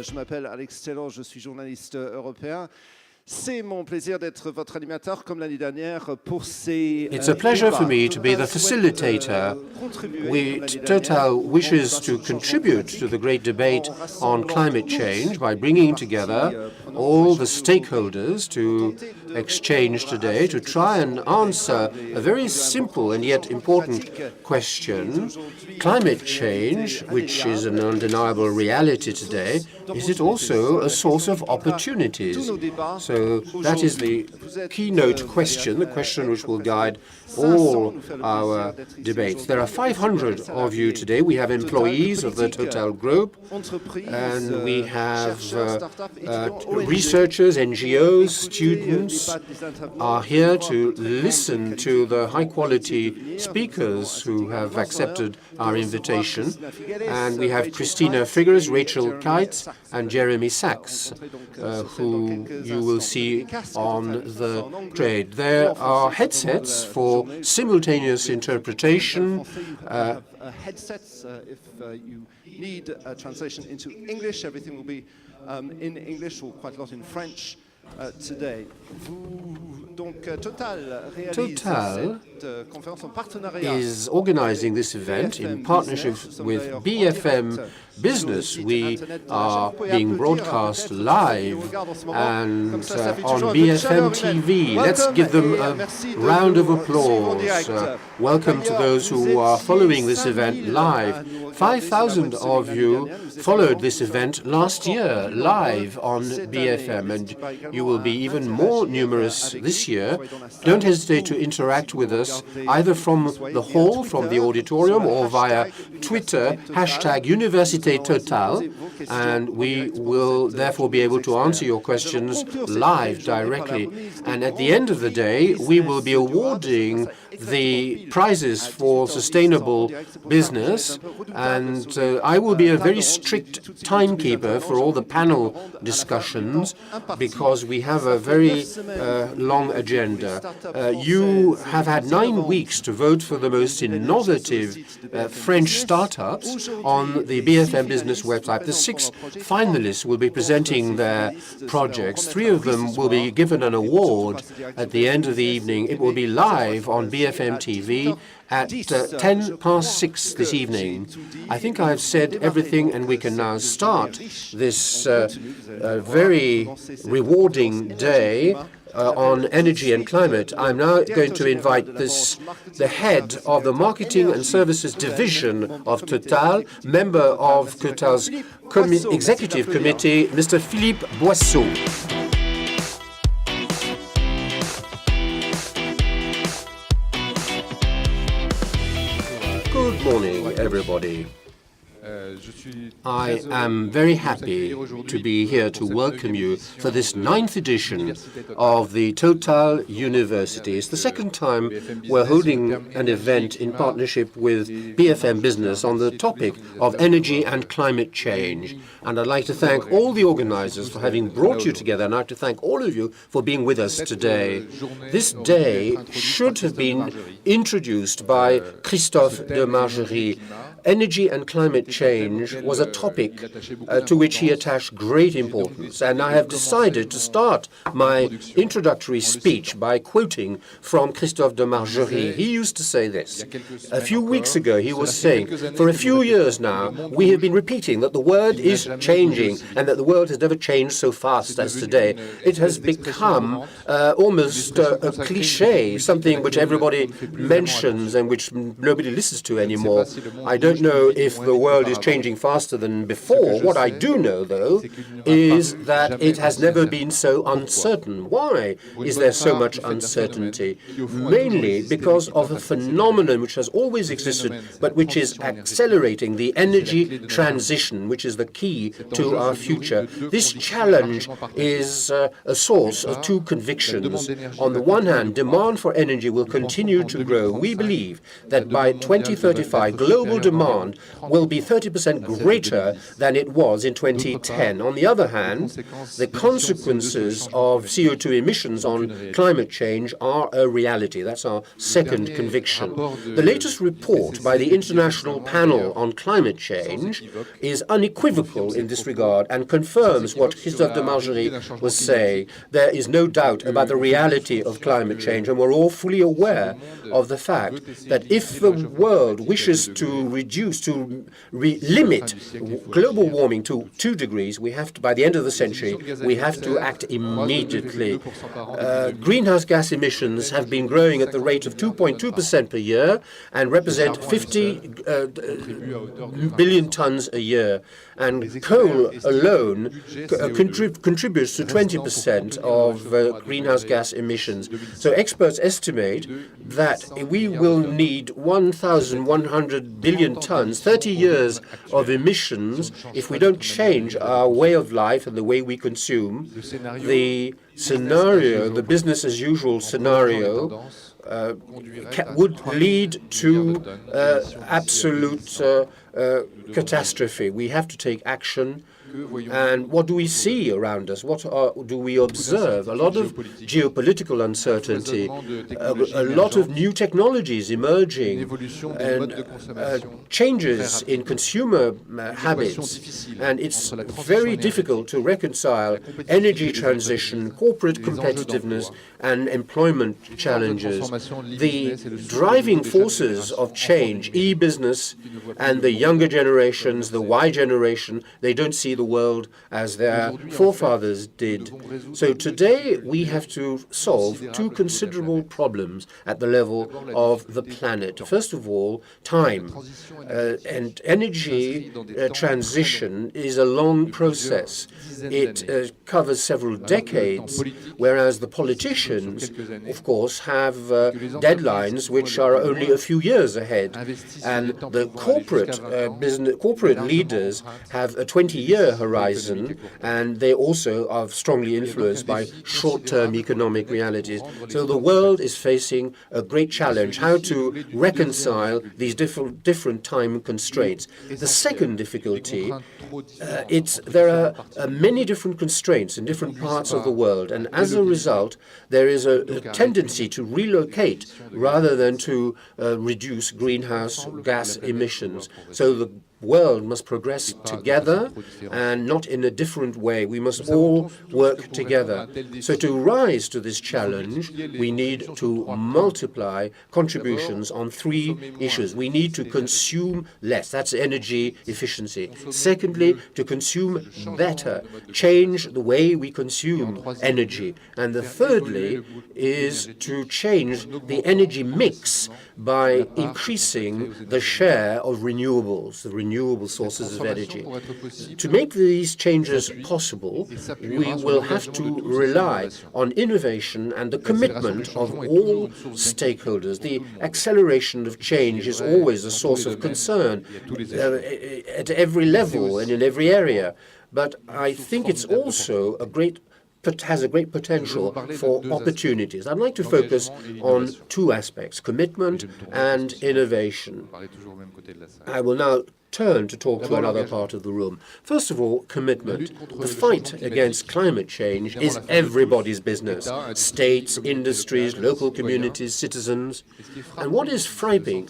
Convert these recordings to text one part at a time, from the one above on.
Je m'appelle Alex Taylor, je suis journaliste européen. C'est mon plaisir d'être votre animateur comme l'année dernière pour ces It's a pleasure for me to be the facilitator. Total wishes to contribute to the great debate on climate change by bringing together all the stakeholders to exchange today to try and answer a very simple and yet important question. Climate change, which is an undeniable reality today, is it also a source of opportunities? So that is the keynote question, the question which will guide all our debates. There are 500 of you today. We have employees of the Total Group, and we have researchers, NGOs, students are here to listen to the high-quality speakers who have accepted our invitation. And we have Christina Figueres, Rachel Keitz, and Jeremy Sachs, who you will see on the trade. There are headsets for simultaneous interpretation. Headsets, if you need a translation into English, everything will be in English or quite a lot in French today. Total is organizing this event in partnership with BFM Business. We are being broadcast live and on BFM TV. Let's give them a round of applause. Welcome to those who are following this event live. 5,000 of you followed this event last year live on BFM, and you will be even more numerous this year. Don't hesitate to interact with us either from the hall, from the auditorium, or via Twitter, #Université Total, and we will therefore be able to answer your questions live directly. And at the end of the day, we will be awarding the prizes for sustainable business, and I will be a very strict timekeeper for all the panel discussions because we have a very long agenda. You have had 9 weeks to vote for the most innovative French startups on the BFM Business website. The 6 finalists will be presenting their projects. 3 of them will be given an award at the end of the evening. It will be live on BFM TV at 6:10 this evening. I think I've said everything, and we can now start this very rewarding day on energy and climate. I'm now going to invite the head of the Marketing and Services Division of Total, member of Total's Executive Committee, Mr. Philippe Boisseau. Good morning, everybody. I am very happy to be here to welcome you for this 9th edition of the Total University. It's the second time we're holding an event in partnership with BFM Business on the topic of energy and climate change. And I'd like to thank all the organizers for having brought you together, and I'd like to thank all of you for being with us today. This day should have been introduced by Christophe de Margerie. Energy and climate change was a topic to which he attached great importance, and I have decided to start my introductory speech by quoting from Christophe de Margerie. He used to say this. A few weeks ago, he was saying, for a few years now, we have been repeating that the world is changing and that the world has never changed so fast as today. It has become almost a cliché, something which everybody mentions and which nobody listens to anymore. I don't know if the world is changing faster than before. What I do know, though, is that it has never been so uncertain. Why is there so much uncertainty? Mainly because of a phenomenon which has always existed, but which is accelerating, the energy transition, which is the key to our future. This challenge is a source of 2 convictions. On the one hand, demand for energy will continue to grow. We believe that by 2035, global demand demand will be 30% greater than it was in 2010. On the other hand, the consequences of CO2 emissions on climate change are a reality. That's our second conviction. The latest report by the International Panel on Climate Change is unequivocal in this regard and confirms what Christophe de Margerie was saying. There is no doubt about the reality of climate change, and we're all fully aware of the fact that if the world wishes to reduce, to limit global warming to 2 degrees, we have to, by the end of the century, we have to act immediately. Greenhouse gas emissions have been growing at the rate of 2.2% per year and represent 50 billion tons a year. And coal alone contributes to 20% of greenhouse gas emissions. So experts estimate that we will need 1,100 billion tons, 30 years of emissions, if we don't change our way of life and the way we consume. The scenario, the business as usual scenario, would lead to absolute catastrophe. We have to take action. And what do we see around us? What do we observe? A lot of geopolitical uncertainty, a lot of new technologies emerging, and changes in consumer habits. And it's very difficult to reconcile energy transition, corporate competitiveness, and employment challenges. The driving forces of change, e-business, and the younger generations, the Y generation, they don't see the world as their forefathers did. So today we have to solve 2 considerable problems at the level of the planet. First of all, time. And energy transition is a long process. It covers several decades, whereas the politicians, of course, have deadlines which are only a few years ahead. And the corporate leaders have a 20-year horizon, and they also are strongly influenced by short-term economic realities. So the world is facing a great challenge, how to reconcile these different time constraints. The second difficulty, there are many different constraints in different parts of the world, and as a result, there is a tendency to relocate rather than to reduce greenhouse gas emissions. So the world must progress together and not in a different way. We must all work together. So to rise to this challenge, we need to multiply contributions on 3 issues. We need to consume less. That's energy efficiency. Secondly, to consume better, change the way we consume energy. And the thirdly is to change the energy mix by increasing the share of renewables, the renewable sources of energy. To make these changes possible, we will have to rely on innovation and the commitment of all stakeholders. The acceleration of change is always a source of concern at every level and in every area. But I think it's also has a great potential for opportunities. I'd like to focus on 2 aspects, commitment and innovation. I will now turn to talk to another part of the room. First of all, commitment. The fight against climate change is everybody's business. States, industries, local communities, citizens. And what is striking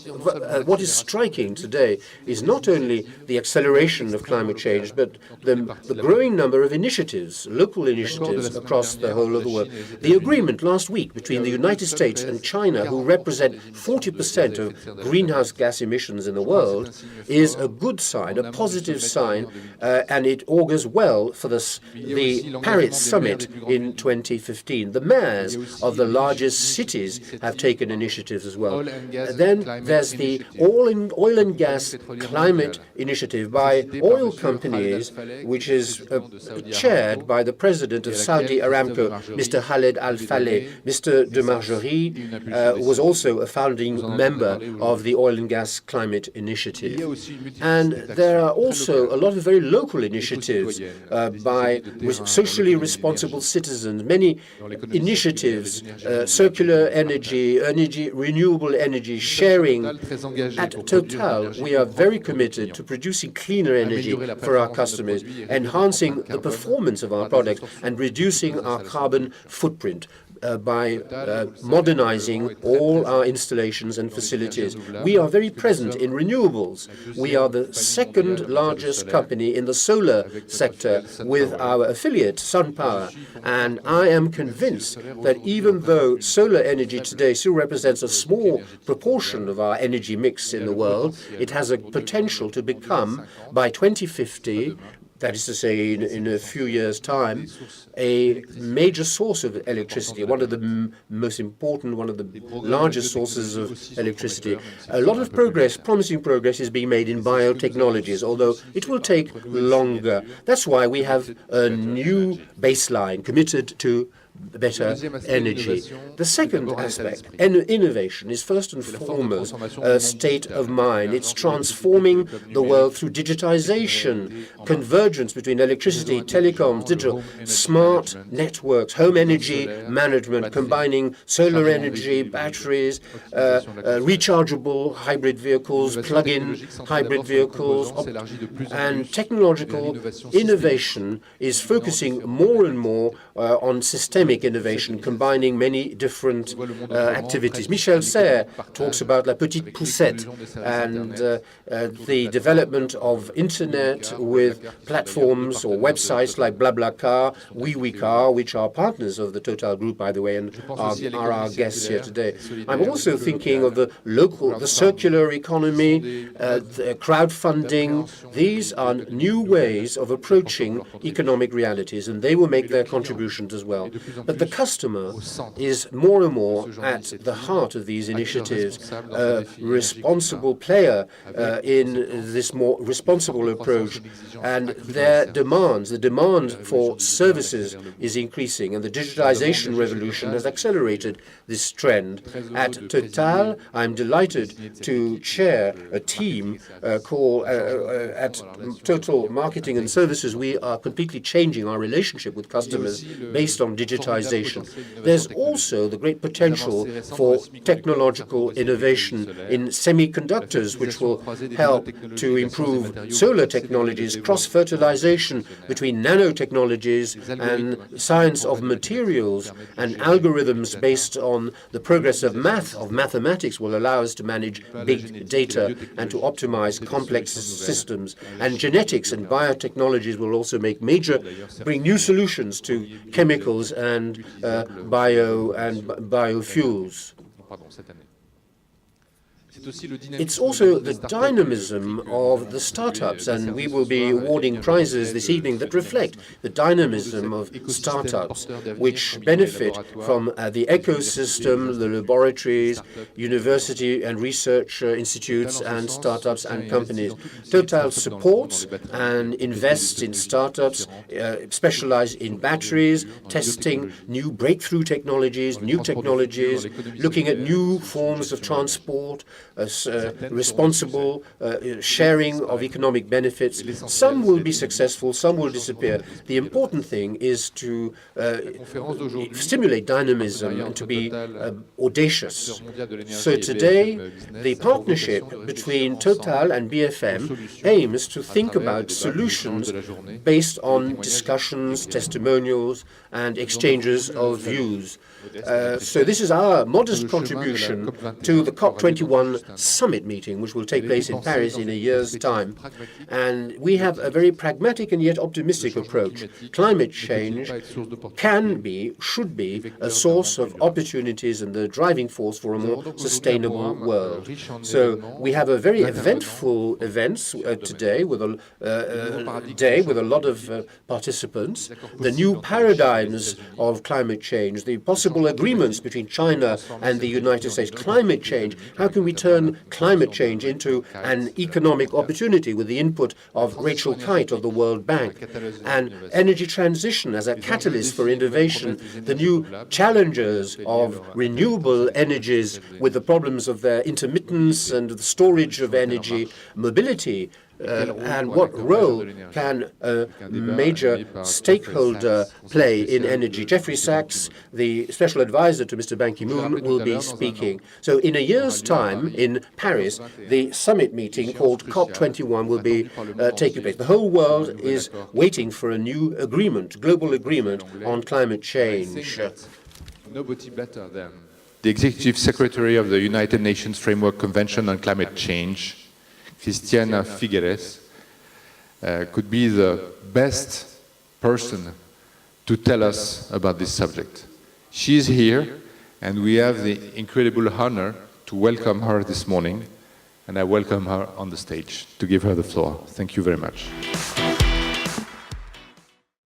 today is not only the acceleration of climate change, but the growing number of initiatives, local initiatives across the whole of the world. The agreement last week between the United States and China, who represent 40% of greenhouse gas emissions in the world, is a good sign, a positive sign, and it augurs well for the Paris summit in 2015. The mayors of the largest cities have taken initiatives as well. Then there's the oil and gas climate initiative by oil companies, which is chaired by the president of Saudi Aramco, Mr. Khaled Al-Faleh. Mr. de Margerie was also a founding member of the Oil and Gas Climate Initiative. And there are also a lot of very local initiatives by socially responsible citizens, many initiatives, circular energy, renewable energy, sharing. At Total, we are very committed to producing cleaner energy for our customers, enhancing the performance of our products and reducing our carbon footprint by modernizing all our installations and facilities. We are very present in renewables. We are the second largest company in the solar sector with our affiliate, SunPower. And I am convinced that even though solar energy today still represents a small proportion of our energy mix in the world, it has a potential to become, by 2050, that is to say, in a few years' time, a major source of electricity, one of the most important, one of the largest sources of electricity. A lot of progress, promising progress, is being made in biotechnologies, although it will take longer. That's why we have a new baseline committed to better energy. The second aspect, innovation, is first and foremost a state of mind. It's transforming the world through digitization, convergence between electricity, telecoms, digital, smart networks, home energy management, combining solar energy, batteries, rechargeable hybrid vehicles, plug-in hybrid vehicles, and technological innovation is focusing more and more on systemic innovation, combining many different activities. Michel Serres talks about La Petite Poussette and the development of internet with platforms or websites like BlaBlaCar, WeWeCar, which are partners of the Total Group, by the way, and are our guests here today. I'm also thinking of the circular economy, the crowdfunding. These are new ways of approaching economic realities, and they will make their contributions as well. But the customer is more and more at the heart of these initiatives, a responsible player in this more responsible approach, and their demands, the demand for services is increasing, and the digitization revolution has accelerated this trend. At Total, I'm delighted to chair a team called at Total Marketing and Services. We are completely changing our relationship with customers based on digitization. There's also the great potential for technological innovation in semiconductors, which will help to improve solar technologies, cross-fertilization between nanotechnologies and science of materials, and algorithms based on the progress of mathematics will allow us to manage big data and to optimize complex systems. And genetics and biotechnologies will also bring new solutions to chemicals and biofuels. It's also the dynamism of the startups, and we will be awarding prizes this evening that reflect the dynamism of startups, which benefit from the ecosystem, the laboratories, university and research institutes, and startups and companies. Total supports and invests in startups specialized in batteries, testing new breakthrough technologies, looking at new forms of transport, responsible sharing of economic benefits. Some will be successful, some will disappear. The important thing is to stimulate dynamism and to be audacious. So today, the partnership between Total and BFM aims to think about solutions based on discussions, testimonials, and exchanges of views. So this is our modest contribution to the COP21 summit meeting, which will take place in Paris in a year's time. And we have a very pragmatic and yet optimistic approach. Climate change should be a source of opportunities and the driving force for a more sustainable world. So we have a very eventful events today with a lot of participants. The new paradigms of climate change, the possible agreements between China and the United States. Climate change, how can we turn climate change into an economic opportunity with the input of Rachel Kite of the World Bank? And energy transition as a catalyst for innovation, the new challenges of renewable energies with the problems of their intermittence and the storage of energy, mobility, and what role can a major stakeholder play in energy? Jeffrey Sachs, the special advisor to Mr. Ban Ki-moon, will be speaking. So in a year's time in Paris, the summit meeting called COP21 will be taking place. The whole world is waiting for a new agreement, global agreement on climate change. Nobody better than the Executive Secretary of the United Nations Framework Convention on Climate Change, Christiana Figueres, could be the best person to tell us about this subject. She is here, and we have the incredible honor to welcome her this morning, and I welcome her on the stage to give her the floor. Thank you very much.